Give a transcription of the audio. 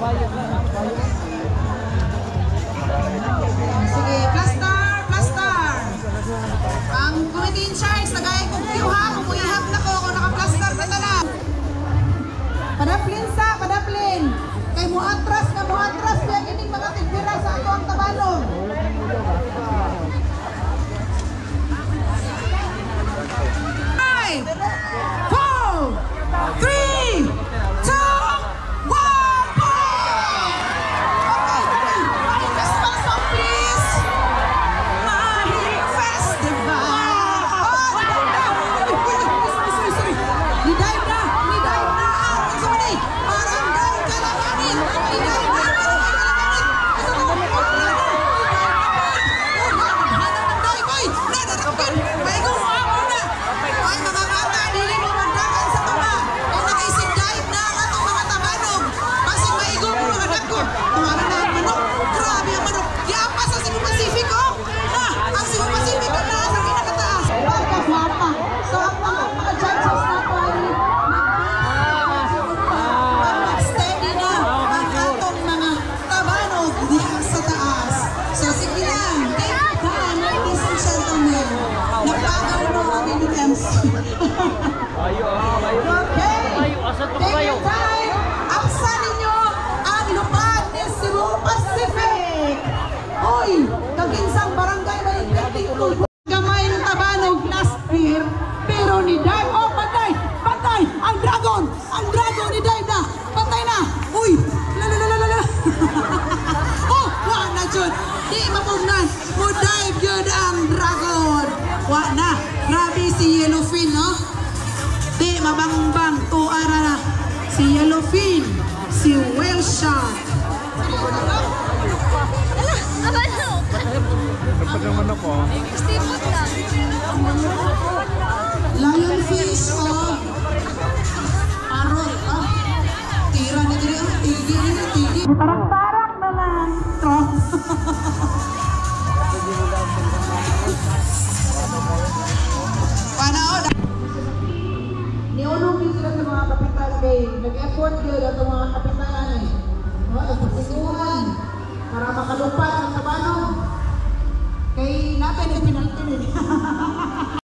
Sige, plaster. Ang committee in charge, nagaya kong kuyuha, kumuyahap na ko, kung naka-plaster na tanan. Padaplin. Kay muatras, kaya gining mga tigbira sa ato ang tabalong. Kaginsang barangay may perting gamay ng tabanog last year, pero ni Dave, oh patay, ang dragon ni Dave na, patay na, uy, lalalala, oh, wala na dyan, di mapugnan, mo Dave yun ang dragon, wala na, grabe si Yellowfin, no, di mabangbang, tuara na, si Yellowfin, si Whale Shark, Napagaman ako. Lionfish o parrot. Tira na dito. Tigi. Tarak-tarak na lang. Panaod. Niulong din sila sa mga kapitan kay nag-effort yun at mga kapitan eh. Nagpasiguhan para makalupad ang tabanong. Kay natin ay pinaltin eh.